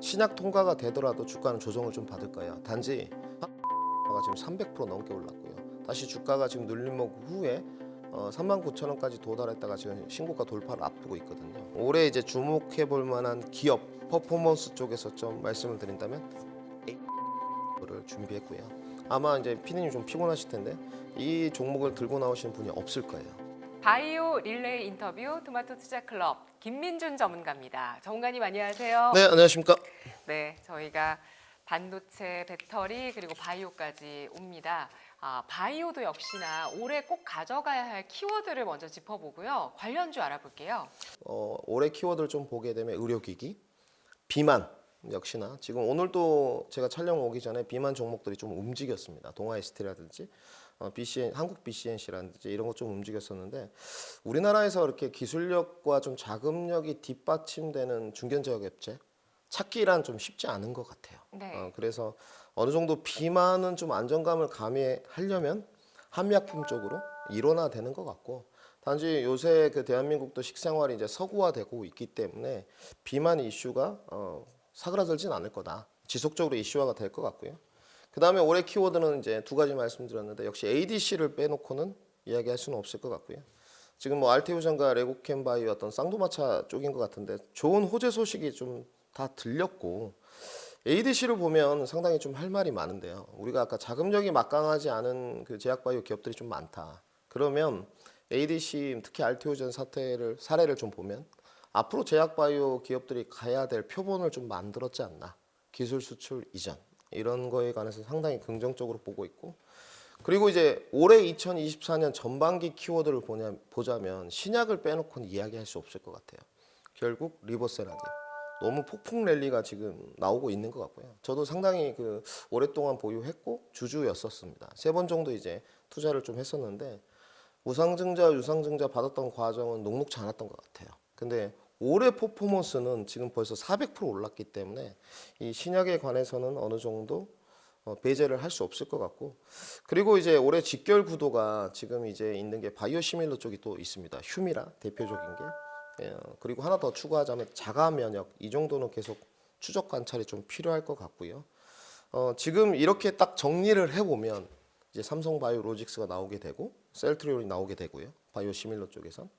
신약 통과가 되더라도 주가는 조정을 좀 받을 거예요. 단지 가 지금 300% 넘게 올랐고요. 다시 주가가 지금 눌림목 후에 39,000원까지 도달했다가 지금 신고가 돌파를 앞두고 있거든요. 올해 이제 주목해 볼 만한 기업 퍼포먼스 쪽에서 좀 말씀을 드린다면 를 준비했고요. 아마 이제 피디님 좀 피곤하실 텐데 이 종목을 들고 나오신 분이 없을 거예요. 바이오 릴레이 인터뷰 토마토 투자 클럽 김민준 전문가입니다. 전문가님 안녕하세요. 네, 안녕하십니까? 네, 저희가 반도체, 배터리 그리고 바이오까지 옵니다. 바이오도 역시나 올해 꼭 가져가야 할 키워드를 먼저 짚어보고요. 관련주 알아볼게요. 올해 키워드를 좀 보게 되면 의료기기, 비만 역시나 지금 오늘도 제가 촬영 오기 전에 비만 종목들이 좀 움직였습니다. 동아ST라든지 한국 BCNC라든지 이런 것 좀 움직였었는데 우리나라에서 이렇게 기술력과 좀 자금력이 뒷받침되는 중견제약업체 찾기란 좀 쉽지 않은 것 같아요. 네. 그래서 어느 정도 비만은 좀 안정감을 가미하려면 한미약품 쪽으로 일원화되는 것 같고 단지 요새 그 대한민국도 식생활이 이제 서구화되고 있기 때문에 비만 이슈가 사그라들진 않을 거다. 지속적으로 이슈화가 될 것 같고요. 그 다음에 올해 키워드는 이제 두 가지 말씀드렸는데 역시 ADC를 빼놓고는 이야기할 수는 없을 것 같고요. 지금 뭐 알테오젠과 레고캠바이오 어떤 쌍두마차 쪽인 것 같은데 좋은 호재 소식이 좀 다 들렸고 ADC를 보면 상당히 좀 할 말이 많은데요. 우리가 아까 자금력이 막강하지 않은 그 제약바이오 기업들이 좀 많다. 그러면 ADC 특히 알테오젠 사례를 좀 보면 앞으로 제약바이오 기업들이 가야 될 표본을 좀 만들었지 않나. 기술 수출 이전 이런 거에 관해서 상당히 긍정적으로 보고 있고 그리고 이제 올해 2024년 전반기 키워드를 보자면 신약을 빼놓고는 이야기할 수 없을 것 같아요. 결국 리보세라디 너무 폭풍 랠리가 지금 나오고 있는 것 같고요. 저도 상당히 그 오랫동안 보유했고 주주였었습니다. 3번 정도 이제 투자를 좀 했었는데 우상증자, 유상증자 받았던 과정은 녹록지 않았던 것 같아요. 근데 올해 퍼포먼스는 지금 벌써 400% 올랐기 때문에 이 신약에 관해서는 어느 정도 배제를 할 수 없을 것 같고 그리고 이제 올해 직결 구도가 지금 이제 있는 게 바이오시밀러 쪽이 또 있습니다. 휴미라 대표적인 게 그리고 하나 더 추가하자면 자가 면역 이 정도는 계속 추적 관찰이 좀 필요할 것 같고요. 지금 이렇게 딱 정리를 해보면 이제 삼성바이오로직스가 나오게 되고 셀트리온이 나오게 되고요. 바이오시밀러 쪽에선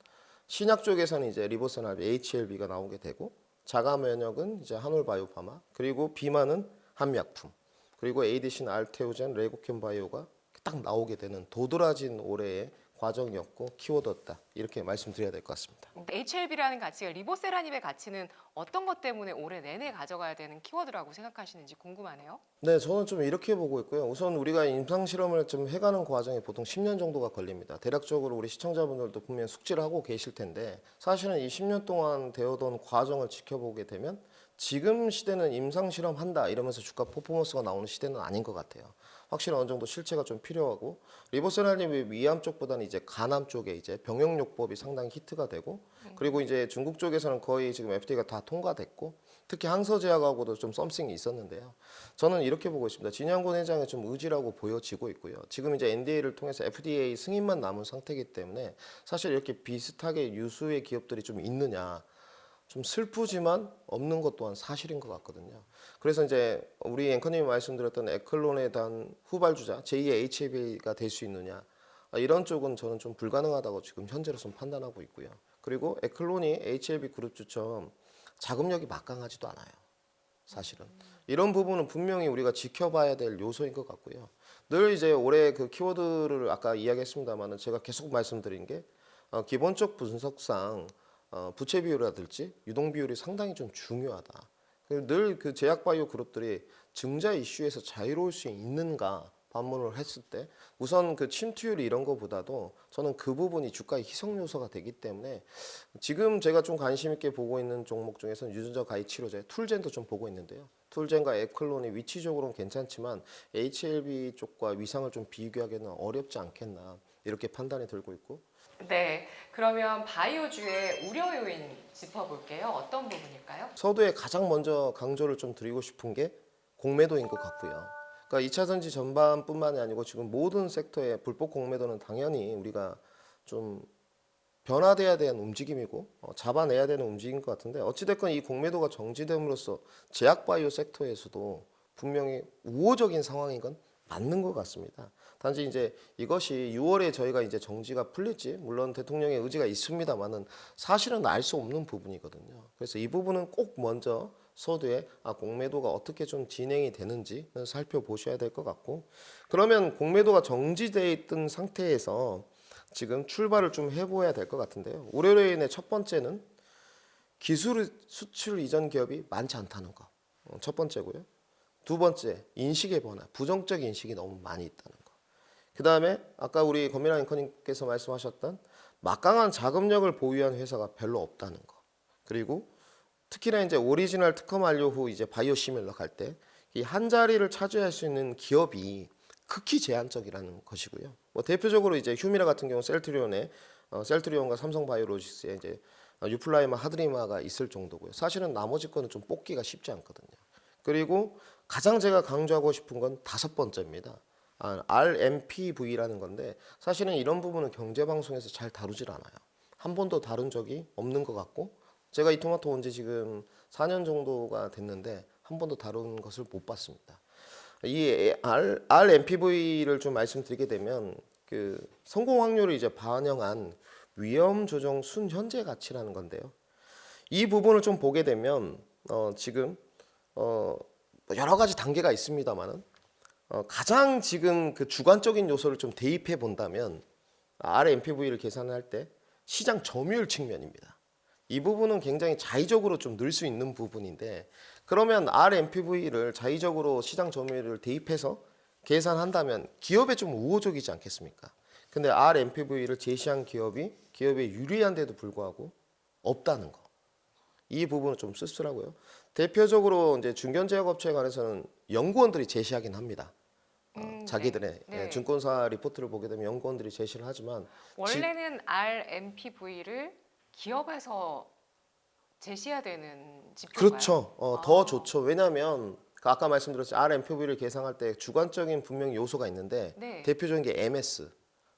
신약 쪽에서는 이제 리보세나 HLB가 나오게 되고 자가 면역은 이제 한올바이오파마 그리고 비만은 한미약품 그리고 ADC는 알테오젠, 레고캠바이오가 딱 나오게 되는 도드라진 올해의 과정이었고 키워드였다 이렇게 말씀드려야 될 것 같습니다. HLB라는 가치가 리보세라닙의 가치는 어떤 것 때문에 올해 내내 가져가야 되는 키워드라고 생각하시는지 궁금하네요. 네, 저는 좀 이렇게 보고 있고요. 우선 우리가 임상 실험을 좀 해가는 과정에 보통 10년 정도가 걸립니다. 대략적으로 우리 시청자분들도 분명 숙지를 하고 계실 텐데 사실은 이 10년 동안 되어던 과정을 지켜보게 되면 지금 시대는 임상 실험한다 이러면서 주가 퍼포먼스가 나오는 시대는 아닌 것 같아요. 확실히 어느 정도 실체가 좀 필요하고 리보세라님이 위암 쪽보다는 이제 간암 쪽에 이제 병역요법이 상당히 히트가 되고 그리고 이제 중국 쪽에서는 거의 지금 FDA가 다 통과됐고 특히 항서제약하고도 좀 썸씽이 있었는데요. 저는 이렇게 보고 있습니다. 진양곤 회장의 좀 의지라고 보여지고 있고요. 지금 이제 NDA를 통해서 FDA 승인만 남은 상태이기 때문에 사실 이렇게 비슷하게 유수의 기업들이 좀 있느냐. 좀 슬프지만 없는 것 또한 사실인 것 같거든요. 그래서 이제 우리 앵커님이 말씀드렸던 에클론에 대한 후발주자 제2의 HLB가 될 수 있느냐 이런 쪽은 저는 좀 불가능하다고 지금 현재로서는 판단하고 있고요. 그리고 에클론이 HLB 그룹주처럼 자금력이 막강하지도 않아요. 사실은 이런 부분은 분명히 우리가 지켜봐야 될 요소인 것 같고요. 늘 이제 올해 그 키워드를 아까 이야기했습니다만은 제가 계속 말씀드린 게 기본적 분석상 부채 비율이라든지 유동 비율이 상당히 좀 중요하다. 늘 그 제약바이오 그룹들이 증자 이슈에서 자유로울 수 있는가 반문을 했을 때 우선 그 침투율 이런 거보다도 저는 그 부분이 주가의 희석 요소가 되기 때문에 지금 제가 좀 관심 있게 보고 있는 종목 중에서는 유전자 가위 치료제 툴젠도 좀 보고 있는데요. 툴젠과 에클론이 위치적으로는 괜찮지만 HLB 쪽과 위상을 좀 비교하기는 어렵지 않겠나 이렇게 판단이 들고 있고 네, 그러면 바이오주의 우려 요인 짚어볼게요. 어떤 부분일까요? 서두에 가장 먼저 강조를 좀 드리고 싶은 게 공매도인 것 같고요. 그러니까 2차 전지 전반뿐만이 아니고 지금 모든 섹터의 불법 공매도는 당연히 우리가 좀 변화돼야 되는 움직임이고 잡아내야 되는 움직임인 것 같은데 어찌됐건 이 공매도가 정지됨으로써 제약바이오 섹터에서도 분명히 우호적인 상황인 건 맞는 것 같습니다. 단지 이제 이것이 6월에 저희가 이제 정지가 풀릴지 물론 대통령의 의지가 있습니다만은 사실은 알 수 없는 부분이거든요. 그래서 이 부분은 꼭 먼저 서두에 공매도가 어떻게 좀 진행이 되는지 살펴보셔야 될 것 같고 그러면 공매도가 정지돼 있던 상태에서 지금 출발을 좀 해봐야 될 것 같은데요. 우려요인의 첫 번째는 기술 수출 이전 기업이 많지 않다는 거. 첫 번째고요. 두 번째, 인식의 변화, 부정적 인식이 너무 많이 있다는 거. 그 다음에 아까 우리 권민아 앵커님께서 말씀하셨던 막강한 자금력을 보유한 회사가 별로 없다는 거. 그리고 특히나 이제 오리지널 특허 만료 후 이제 바이오시밀러 갈 때 이 한 자리를 차지할 수 있는 기업이 극히 제한적이라는 것이고요. 뭐 대표적으로 이제 휴미라 같은 경우 셀트리온의 셀트리온과 삼성바이오로직스의 이제 유플라이마, 하드리마가 있을 정도고요. 사실은 나머지 거는 좀 뽑기가 쉽지 않거든요. 그리고 가장 제가 강조하고 싶은 건 다섯 번째입니다. RMPV라는 건데 사실은 이런 부분은 경제방송에서 잘 다루질 않아요. 한 번도 다룬 적이 없는 것 같고 제가 이 토마토 온 지 지금 4년 정도가 됐는데 한 번도 다룬 것을 못 봤습니다. 이 RMPV를 좀 말씀드리게 되면 그 성공 확률을 이제 반영한 위험 조정 순현재 가치라는 건데요. 이 부분을 좀 보게 되면 지금 여러 가지 단계가 있습니다만은 가장 지금 그 주관적인 요소를 좀 대입해 본다면 RMPV를 계산할 때 시장 점유율 측면입니다. 이 부분은 굉장히 자의적으로 좀 늘 수 있는 부분인데 그러면 RMPV를 자의적으로 시장 점유율을 대입해서 계산한다면 기업에 좀 우호적이지 않겠습니까? 근데 RMPV를 제시한 기업이 기업에 유리한데도 불구하고 없다는 거. 이 부분은 좀 씁쓸하고요. 대표적으로 이제 중견제약업체에 관해서는 연구원들이 제시하긴 합니다. 자기들의 네. 증권사 리포트를 보게 되면 연구원들이 제시를 하지만 원래는 RMPV를 기업에서 제시해야 되는 지표인가요? 그렇죠. 더 좋죠. 왜냐하면 아까 말씀드렸죠. RMPV를 계산할 때 주관적인 분명히 요소가 있는데 네. 대표적인 게 MS,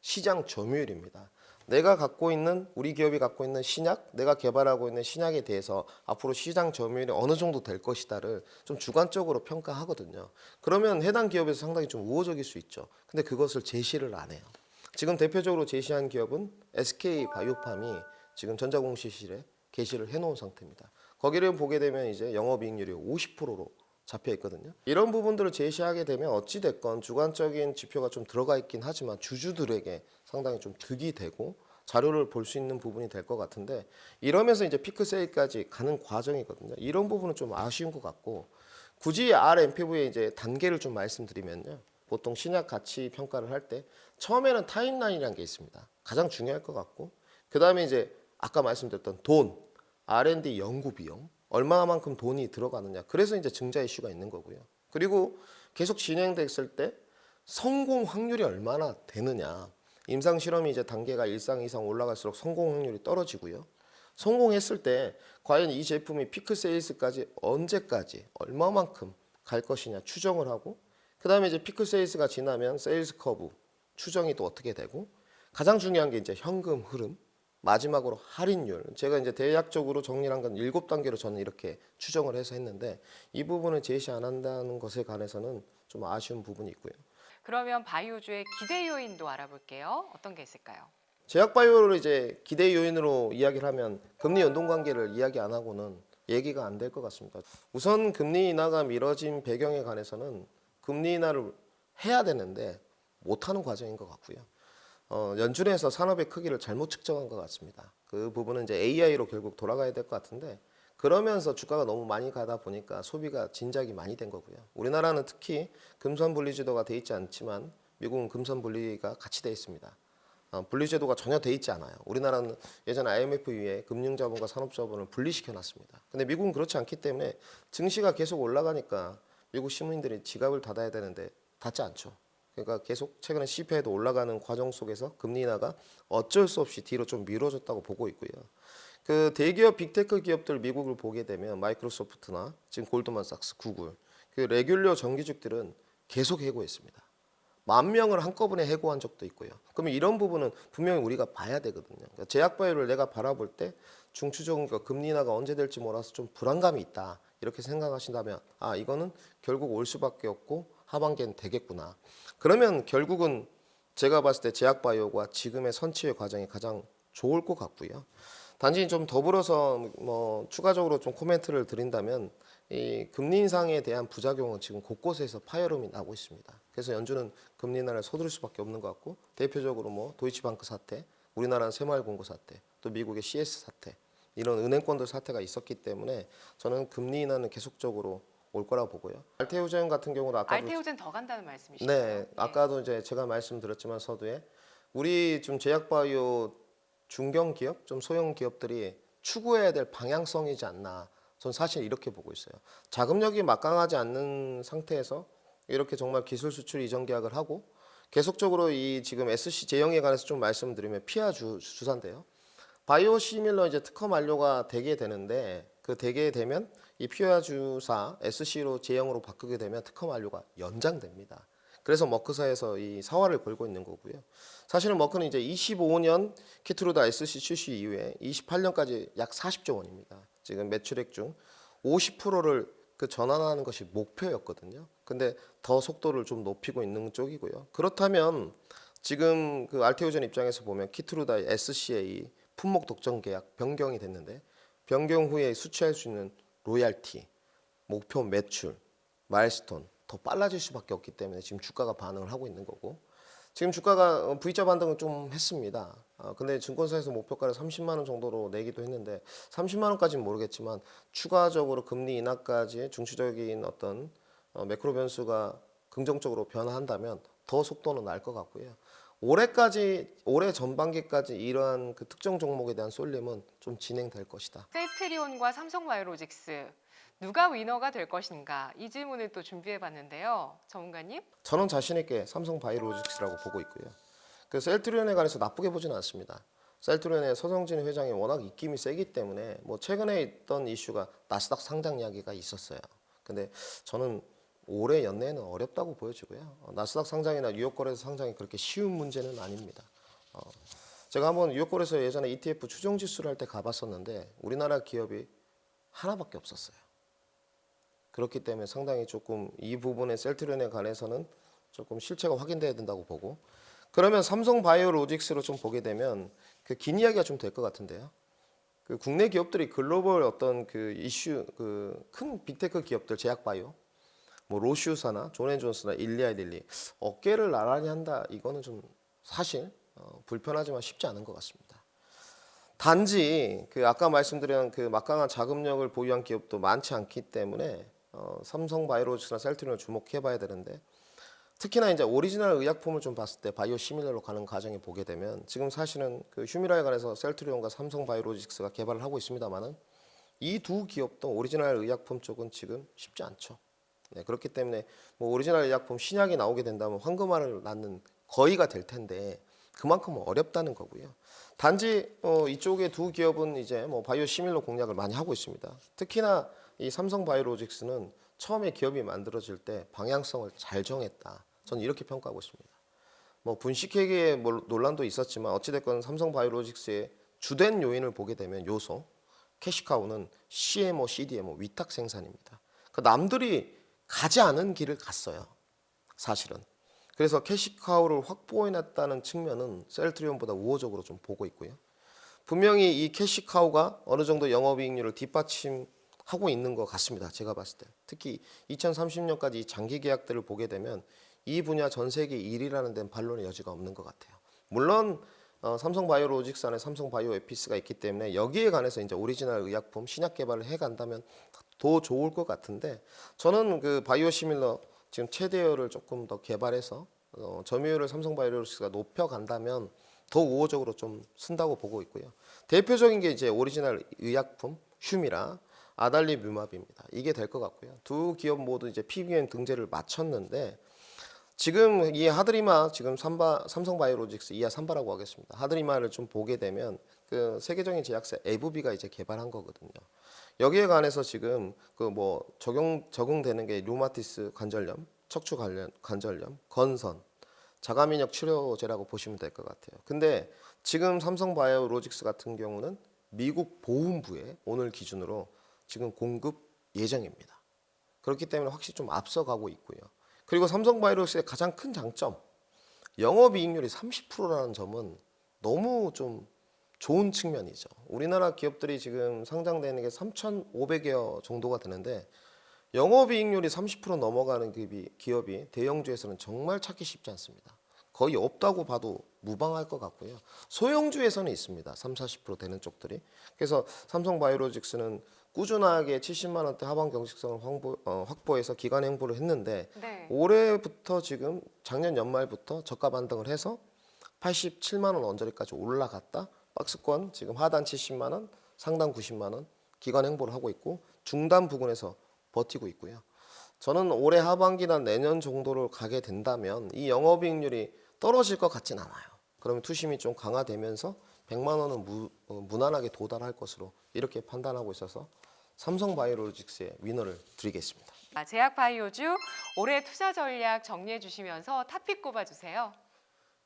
시장 점유율입니다. 내가 갖고 있는 우리 기업이 갖고 있는 신약, 내가 개발하고 있는 신약에 대해서 앞으로 시장 점유율이 어느 정도 될 것이다를 좀 주관적으로 평가하거든요. 그러면 해당 기업에서 상당히 좀 우호적일 수 있죠. 근데 그것을 제시를 안 해요. 지금 대표적으로 제시한 기업은 SK 바이오팜이 지금 전자공시실에 게시를 해놓은 상태입니다. 거기를 보게 되면 이제 영업이익률이 50%로 잡혀 있거든요. 이런 부분들을 제시하게 되면 어찌 됐건 주관적인 지표가 좀 들어가 있긴 하지만 주주들에게 상당히 좀 득이 되고 자료를 볼 수 있는 부분이 될 것 같은데 이러면서 이제 피크 세일까지 가는 과정이거든요. 이런 부분은 좀 아쉬운 것 같고 굳이 RMPV의 이제 단계를 좀 말씀드리면요. 보통 신약 가치 평가를 할 때 처음에는 타임라인이라는 게 있습니다. 가장 중요할 것 같고 그 다음에 이제 아까 말씀드렸던 돈, R&D 연구 비용 얼마만큼 돈이 들어가느냐. 그래서 이제 증자 이슈가 있는 거고요. 그리고 계속 진행됐을 때 성공 확률이 얼마나 되느냐. 임상 실험이 이제 단계가 1상, 2상 올라갈수록 성공 확률이 떨어지고요. 성공했을 때 과연 이 제품이 피크 세일스까지 언제까지 얼마만큼 갈 것이냐 추정을 하고 그다음에 이제 피크 세일스가 지나면 세일스 커브 추정이 또 어떻게 되고 가장 중요한 게 이제 현금 흐름 마지막으로 할인율. 제가 이제 대략적으로 정리한 건 7단계로 저는 이렇게 추정을 해서 했는데 이 부분을 제시 안 한다는 것에 관해서는 좀 아쉬운 부분이 있고요. 그러면 바이오주의 기대 요인도 알아볼게요. 어떤 게 있을까요? 제약바이오를 이제 기대 요인으로 이야기를 하면 금리 연동 관계를 이야기 안 하고는 얘기가 안 될 것 같습니다. 우선 금리 인하가 미뤄진 배경에 관해서는 금리 인하를 해야 되는데 못하는 과정인 것 같고요. 연준에서 산업의 크기를 잘못 측정한 것 같습니다. 그 부분은 이제 AI로 결국 돌아가야 될 것 같은데 그러면서 주가가 너무 많이 가다 보니까 소비가 진작이 많이 된 거고요. 우리나라는 특히 금선 분리 제도가 돼 있지 않지만 미국은 금선 분리가 같이 돼 있습니다. 분리 제도가 전혀 돼 있지 않아요. 우리나라는 예전 IMF 이후에 금융자본과 산업자본을 분리시켜 놨습니다. 근데 미국은 그렇지 않기 때문에 증시가 계속 올라가니까 미국 시민들이 지갑을 닫아야 되는데 닫지 않죠. 그러니까 계속 최근에 CPI도 올라가는 과정 속에서 금리 인하가 어쩔 수 없이 뒤로 좀 미뤄졌다고 보고 있고요. 그 대기업 빅테크 기업들 미국을 보게 되면 마이크로소프트나 지금 골드만삭스, 구글, 그 레귤러 정규직들은 계속 해고했습니다. 10,000명을 한꺼번에 해고한 적도 있고요. 그러면 이런 부분은 분명히 우리가 봐야 되거든요. 그러니까 제약바이오를 내가 바라볼 때 중추적인 금리 인하가 언제 될지 몰라서 좀 불안감이 있다. 이렇게 생각하신다면 이거는 결국 올 수밖에 없고 하반기엔 되겠구나. 그러면 결국은 제가 봤을 때 제약바이오가 지금의 선취의 과정이 가장 좋을 것 같고요. 단지 좀 더불어서 뭐 추가적으로 좀 코멘트를 드린다면 이 금리 인상에 대한 부작용은 지금 곳곳에서 파열음이 나고 있습니다. 그래서 연준은 금리 인하를 서두를 수밖에 없는 것 같고 대표적으로 뭐 도이치방크 사태, 우리나라는 새마을금고 사태, 또 미국의 CS 사태 이런 은행권들 사태가 있었기 때문에 저는 금리 인하는 계속적으로 올 거라고 보고요. 알테오젠 같은 경우도 아까 알테오젠 더 간다는 말씀이시죠? 네, 아까도 이제 제가 말씀드렸지만 서두에 우리 좀 제약바이오 중견 기업, 좀 소형 기업들이 추구해야 될 방향성이지 않나. 전 사실 이렇게 보고 있어요. 자금력이 막강하지 않는 상태에서 이렇게 정말 기술 수출 이전 계약을 하고 계속적으로 이 지금 SC 제형에 관해서 좀 말씀드리면 피아 주사인데요. 바이오 시밀러 이제 특허 만료가 되게 되는데 그 되게 되면 이 피아 주사 SC로 제형으로 바꾸게 되면 특허 만료가 연장됩니다. 그래서 머크사에서 이 사활을 걸고 있는 거고요. 사실은 머크는 이제 25년 키트루다 SC 출시 이후에 28년까지 약 40조 원입니다. 지금 매출액 중 50%를 그 전환하는 것이 목표였거든요. 근데 더 속도를 좀 높이고 있는 쪽이고요. 그렇다면 지금 그 알테오젠 입장에서 보면 키트루다 SCA 품목 독점 계약 변경이 됐는데 변경 후에 수취할 수 있는 로얄티, 목표 매출, 마일스톤 더 빨라질 수밖에 없기 때문에 지금 주가가 반응을 하고 있는 거고 지금 주가가 V자 반등을 좀 했습니다. 근데 증권사에서 목표가를 30만 원 정도로 내기도 했는데 30만 원까지는 모르겠지만 추가적으로 금리 인하까지 중추적인 어떤 매크로 변수가 긍정적으로 변화한다면 더 속도는 날 것 같고요. 올해 전반기까지 이러한 그 특정 종목에 대한 쏠림은 좀 진행될 것이다. 셀트리온과 삼성바이오로직스 누가 위너가 될 것인가 이 질문을 또 준비해봤는데요. 전문가님. 저는 자신 있게 삼성바이오로직스라고 보고 있고요. 그 셀트리온에 관해서 나쁘게 보지는 않습니다. 셀트리온의 서성진 회장이 워낙 입김이 세기 때문에 뭐 최근에 있던 이슈가 나스닥 상장 이야기가 있었어요. 근데 저는 올해 연내에는 어렵다고 보여지고요. 나스닥 상장이나 뉴욕거래소 상장이 그렇게 쉬운 문제는 아닙니다. 제가 한번 뉴욕거래소 예전에 ETF 추종 지수를 할 때 가봤었는데 우리나라 기업이 하나밖에 없었어요. 그렇기 때문에 상당히 조금 이 부분에 셀트리온에 관해서는 조금 실체가 확인돼야 된다고 보고 그러면 삼성바이오로직스로 좀 보게 되면 그 긴 이야기가 좀 될 것 같은데요. 그 국내 기업들이 글로벌 어떤 그 이슈 그 큰 빅테크 기업들 제약바이오 뭐 로슈사나 존앤존스나 일리아딜리 어깨를 나란히 한다 이거는 좀 사실 불편하지만 쉽지 않은 것 같습니다. 단지 그 아까 말씀드린 그 막강한 자금력을 보유한 기업도 많지 않기 때문에 삼성바이오로직스나 셀트리온을 주목해봐야 되는데 특히나 이제 오리지널 의약품을 좀 봤을 때 바이오 시밀러로 가는 과정에 보게 되면 지금 사실은 그 휴미라에 관해서 셀트리온과 삼성바이오로직스가 개발을 하고 있습니다만은 이 두 기업도 오리지널 의약품 쪽은 지금 쉽지 않죠. 네, 그렇기 때문에 뭐 오리지널 의약품 신약이 나오게 된다면 황금알을 낳는 거의가 될 텐데 그만큼 어렵다는 거고요. 단지 이쪽의 두 기업은 이제 뭐 바이오 시밀러 공략을 많이 하고 있습니다. 특히나 이 삼성바이오로직스는 처음에 기업이 만들어질 때 방향성을 잘 정했다. 저는 이렇게 평가하고 있습니다. 뭐 분식회계의 논란도 있었지만 어찌됐건 삼성바이오로직스의 주된 요인을 보게 되면 요소 캐시카우는 CMO, CDMO 위탁 생산입니다. 그 남들이 가지 않은 길을 갔어요. 사실은. 그래서 캐시카우를 확보해놨다는 측면은 셀트리온보다 우호적으로 좀 보고 있고요. 분명히 이 캐시카우가 어느 정도 영업이익률을 뒷받침하고 있는 것 같습니다. 제가 봤을 때. 특히 2030년까지 장기 계약들을 보게 되면 이 분야 전 세계 1위라는 데는 반론의 여지가 없는 것 같아요. 물론 삼성바이오로직스 안에 삼성바이오에피스가 있기 때문에 여기에 관해서 이제 오리지널 의약품 신약 개발을 해간다면 더 좋을 것 같은데 저는 그 바이오시밀러 지금 최대열을 조금 더 개발해서 점유율을 삼성바이오로직스가 높여간다면 더 우호적으로 좀 쓴다고 보고 있고요. 대표적인 게 이제 오리지널 의약품 휴미라, 아달리뮤맙입니다. 이게 될 것 같고요. 두 기업 모두 이제 PBM 등재를 마쳤는데 지금 이 하드리마 지금 삼성바이오로직스 이하 삼바라고 하겠습니다. 하드리마를 좀 보게 되면 그 세계적인 제약사 에브비가 이제 개발한 거거든요. 여기에 관해서 지금 그 뭐 적용되는 게 류마티스 관절염, 척추 관절염, 건선, 자가면역 치료제라고 보시면 될 것 같아요. 근데 지금 삼성바이오로직스 같은 경우는 미국 보훈부에 오늘 기준으로 지금 공급 예정입니다. 그렇기 때문에 확실히 좀 앞서가고 있고요. 그리고 삼성바이오로직스의 가장 큰 장점, 영업이익률이 30%라는 점은 너무 좀 좋은 측면이죠. 우리나라 기업들이 지금 상장되는 게 3,500여 정도가 되는데 영업이익률이 30% 넘어가는 기업이 대형주에서는 정말 찾기 쉽지 않습니다. 거의 없다고 봐도 무방할 것 같고요. 소형주에서는 있습니다. 30-40% 되는 쪽들이. 그래서 삼성바이오로직스는 꾸준하게 70만 원대 하반 경직성을 확보해서 기간 행보를 했는데 네. 올해부터 지금 작년 연말부터 저가 반등을 해서 87만 원 언저리까지 올라갔다. 박스권 지금 하단 70만 원, 상단 90만 원 기간 행보를 하고 있고 중단 부근에서 버티고 있고요. 저는 올해 하반기나 내년 정도를 가게 된다면 이 영업이익률이 떨어질 것 같진 않아요. 그러면 투심이 좀 강화되면서 100만 원은 무난하게 도달할 것으로 이렇게 판단하고 있어서 삼성바이오로직스의 위너를 드리겠습니다. 제약바이오주 올해 투자 전략 정리해 주시면서 탑픽 꼽아주세요.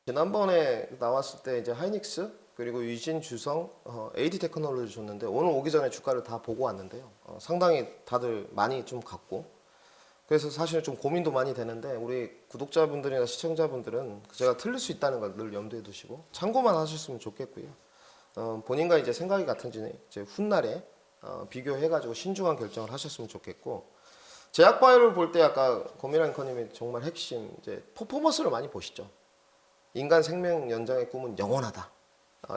지난번에 나왔을 때 이제 하이닉스 그리고 유진주성, AD 테크놀로지 줬는데 오늘 오기 전에 주가를 다 보고 왔는데요. 상당히 다들 많이 좀 갔고 그래서 사실 좀 고민도 많이 되는데 우리 구독자분들이나 시청자분들은 제가 틀릴 수 있다는 걸 늘 염두에 두시고 참고만 하셨으면 좋겠고요. 본인과 이제 생각이 같은지 이제 훗날에 비교해가지고 신중한 결정을 하셨으면 좋겠고 제약바이오를 볼 때 아까 고미란 앵커님이 정말 핵심 이제 퍼포먼스를 많이 보시죠. 인간 생명 연장의 꿈은 영원하다.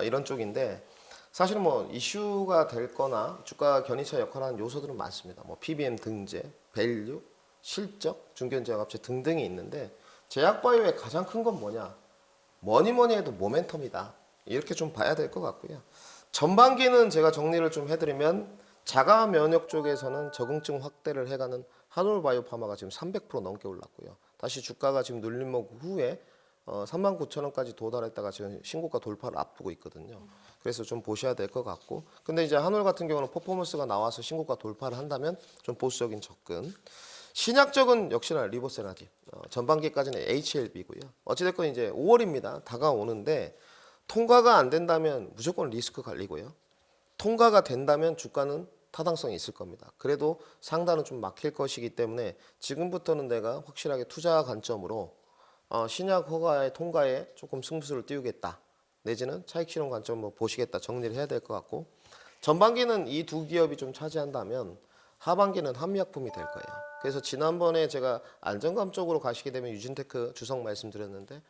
이런 쪽인데 사실은 뭐 이슈가 될 거나 주가 견인차 역할을 하는 요소들은 많습니다. 뭐 PBM 등재, 밸류, 실적, 중견제약업체 등등이 있는데 제약바이오의 가장 큰 건 뭐냐? 뭐니 해도 모멘텀이다. 이렇게 좀 봐야 될 것 같고요. 전반기는 제가 정리를 좀 해드리면 자가 면역 쪽에서는 적응증 확대를 해가는 한올바이오파마가 지금 300% 넘게 올랐고요. 다시 주가가 지금 눌림목 후에 39,000원까지 도달했다가 지금 신고가 돌파를 앞두고 있거든요. 그래서 좀 보셔야 될 것 같고 근데 이제 한올 같은 경우는 퍼포먼스가 나와서 신고가 돌파를 한다면 좀 보수적인 접근 신약적은 역시나 리보세라지 전반기까지는 HLB고요. 어찌됐건 이제 5월입니다. 다가오는데 통과가 안 된다면 무조건 리스크 관리고요. 통과가 된다면 주가는 타당성이 있을 겁니다. 그래도 상단은 좀 막힐 것이기 때문에 지금부터는 내가 확실하게 투자 관점으로 신약 허가의 통과에 조금 승부수를 띄우겠다. 내지는 차익 실현 관점으로 보시겠다. 정리를 해야 될 것 같고 전반기는 이 두 기업이 좀 차지한다면 하반기는 한미약품이 될 거예요. 그래서 지난번에 제가 안정감 쪽으로 가시게 되면 유진테크 주성 말씀드렸는데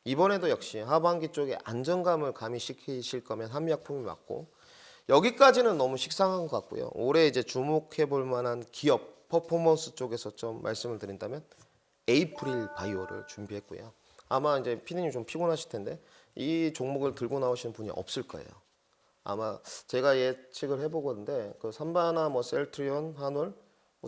이번에도 역시 하반기 쪽에 안정감을 가미시키실 거면 한미약품이 맞고 여기까지는 너무 식상한 것 같고요. 올해 이제 주목해 볼 만한 기업 퍼포먼스 쪽에서 좀 말씀을 드린다면 에이프릴 바이오를 준비했고요. 아마 이제 피디님 좀 피곤하실 텐데 이 종목을 들고 나오시는 분이 없을 거예요. 아마 제가 예측을 해보건데 그 삼바나 뭐 셀트리온, 한올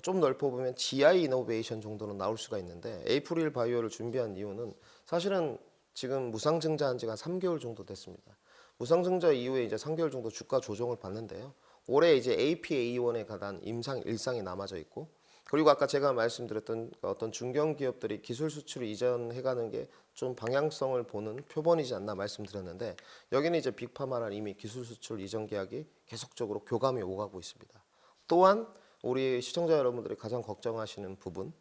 좀 넓혀보면 GI 이노베이션 정도는 나올 수가 있는데 에이프릴 바이오를 준비한 이유는 사실은 지금 무상증자한 지가 3개월 정도 됐습니다. 무상증자 이후에 이제 3개월 정도 주가 조정을 받는데요. 올해 이제 APA1에 관한 임상 일상이 남아져 있고 그리고 아까 제가 말씀드렸던 어떤 중견 기업들이 기술 수출을 이전해가는 게 좀 방향성을 보는 표본이지 않나 말씀드렸는데 여기는 이제 빅파마랑 이미 기술 수출 이전 계약이 계속적으로 교감이 오가고 있습니다. 또한 우리 시청자 여러분들이 가장 걱정하시는 부분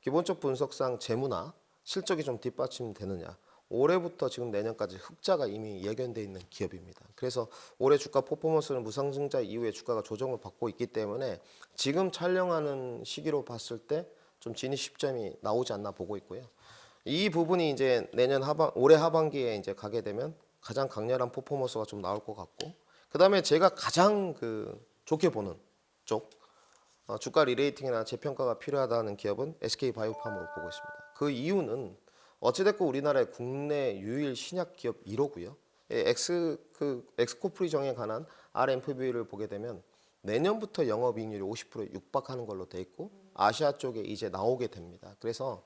기본적 분석상 재무나 실적이 좀 뒷받침되느냐 올해부터 지금 내년까지 흑자가 이미 예견돼 있는 기업입니다. 그래서 올해 주가 퍼포먼스는 무상증자 이후에 주가가 조정을 받고 있기 때문에 지금 촬영하는 시기로 봤을 때 좀 진입 시점이 나오지 않나 보고 있고요. 이 부분이 이제 올해 하반기에 이제 가게 되면 가장 강렬한 퍼포먼스가 좀 나올 것 같고, 그 다음에 제가 가장 좋게 보는 쪽 주가 리레이팅이나 재평가가 필요하다는 기업은 SK 바이오팜으로 보고 있습니다. 그 이유는 어찌됐건 우리나라의 국내 유일 신약 기업 1호고요. 엑스코프리 정에 관한 RMPV를 보게 되면 내년부터 영업이익률이 50%에 육박하는 걸로 돼 있고 아시아 쪽에 이제 나오게 됩니다. 그래서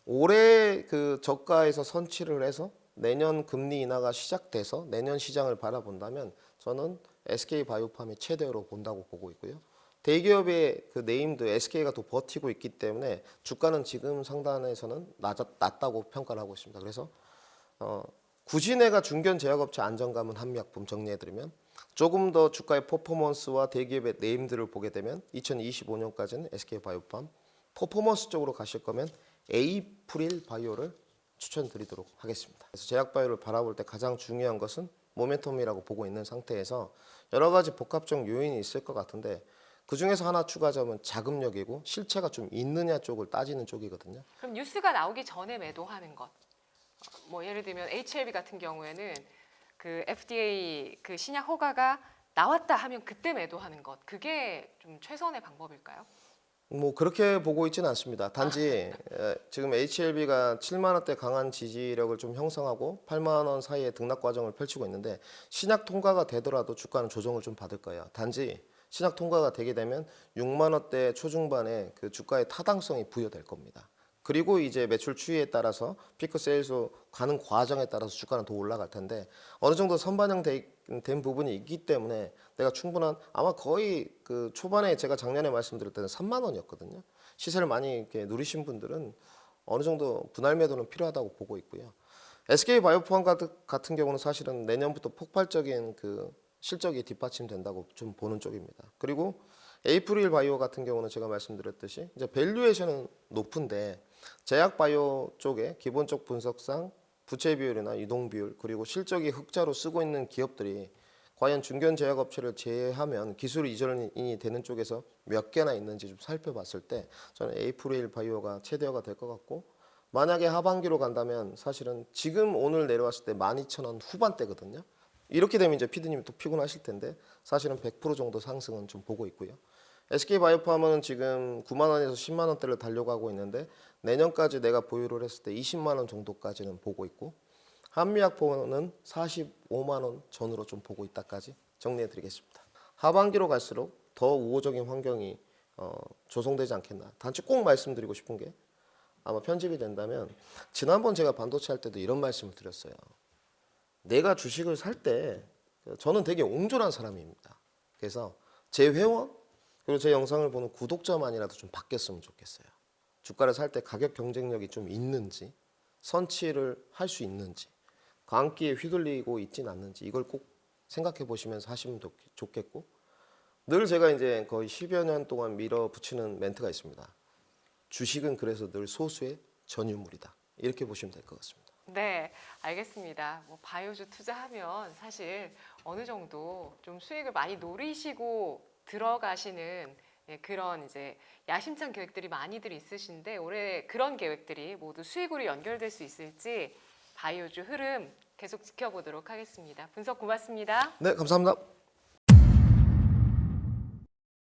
올해 저가에서 선취를 해서 내년 금리 인하가 시작돼서 내년 시장을 바라본다면 저는 SK 바이오팜이 최대로 본다고 보고 있고요. 대기업의 그 네임드 SK가 더 버티고 있기 때문에 주가는 지금 상단에서는 낮다고 평가를 하고 있습니다. 그래서 굳이 내가 중견 제약업체 안정감은 한미약품 정리해드리면 조금 더 주가의 퍼포먼스와 대기업의 네임들을 보게 되면 2025년까지는 SK바이오팜, 퍼포먼스 쪽으로 가실 거면 에이프릴 바이오를 추천드리도록 하겠습니다. 그래서 제약바이오를 바라볼 때 가장 중요한 것은 모멘텀이라고 보고 있는 상태에서 여러 가지 복합적 요인이 있을 것 같은데 그 중에서 하나 추가하자면 자금력이고 실체가 좀 있느냐 쪽을 따지는 쪽이거든요. 그럼 뉴스가 나오기 전에 매도하는 것. 뭐 예를 들면 HLB 같은 경우에는 그 FDA 그 신약 허가가 나왔다 하면 그때 매도하는 것. 그게 좀 최선의 방법일까요? 뭐 그렇게 보고 있지는 않습니다. 단지 지금 HLB가 7만 원대 강한 지지력을 좀 형성하고 8만 원 사이에 등락 과정을 펼치고 있는데 신약 통과가 되더라도 주가는 조정을 좀 받을 거예요. 단지 신약 통과가 되게 되면 6만 원대 초중반에 그 주가의 타당성이 부여될 겁니다. 그리고 이제 매출 추이에 따라서 피크 세일즈 가는 과정에 따라서 주가는 더 올라갈 텐데 어느 정도 선반영된 부분이 있기 때문에 내가 충분한 아마 거의 그 초반에 제가 작년에 말씀드릴 때는 3만 원이었거든요. 시세를 많이 이렇게 누리신 분들은 어느 정도 분할 매도는 필요하다고 보고 있고요. SK 바이오팜 같은 경우는 사실은 내년부터 폭발적인 그 실적이 뒷받침된다고 좀 보는 쪽입니다. 그리고 에이프릴 바이오 같은 경우는 제가 말씀드렸듯이 이제 밸류에이션은 높은데 제약 바이오 쪽에 기본적 분석상 부채 비율이나 이동 비율 그리고 실적이 흑자로 쓰고 있는 기업들이 과연 중견 제약 업체를 제외하면 기술 이전이 되는 쪽에서 몇 개나 있는지 좀 살펴봤을 때 저는 에이프릴 바이오가 최대어가 될 것 같고 만약에 하반기로 간다면 사실은 지금 오늘 내려왔을 때 12,000원 후반대거든요. 이렇게 되면 이제 피디님이 또 피곤하실 텐데 사실은 100% 정도 상승은 좀 보고 있고요. SK바이오팜은 지금 9만 원에서 10만 원대를 달려가고 있는데 내년까지 내가 보유를 했을 때 20만 원 정도까지는 보고 있고 한미약품은 45만 원 전으로 좀 보고 있다까지 정리해드리겠습니다. 하반기로 갈수록 더 우호적인 환경이 조성되지 않겠나. 단지 꼭 말씀드리고 싶은 게 아마 편집이 된다면 지난번 제가 반도체 할 때도 이런 말씀을 드렸어요. 내가 주식을 살 때 저는 되게 옹졸한 사람입니다. 그래서 제 회원 그리고 제 영상을 보는 구독자만이라도 좀 바뀌었으면 좋겠어요. 주가를 살 때 가격 경쟁력이 좀 있는지 선취를 할 수 있는지 광기에 휘둘리고 있진 않는지 이걸 꼭 생각해 보시면서 하시면 좋겠고 늘 제가 이제 거의 10여 년 동안 밀어붙이는 멘트가 있습니다. 주식은 그래서 늘 소수의 전유물이다. 이렇게 보시면 될 것 같습니다. 네, 알겠습니다. 뭐 바이오주 투자하면 사실 어느 정도 좀 수익을 많이 노리시고 들어가시는 그런 이제 야심찬 계획들이 많이들 있으신데 올해 그런 계획들이 모두 수익으로 연결될 수 있을지 바이오주 흐름 계속 지켜보도록 하겠습니다. 분석 고맙습니다. 네, 감사합니다.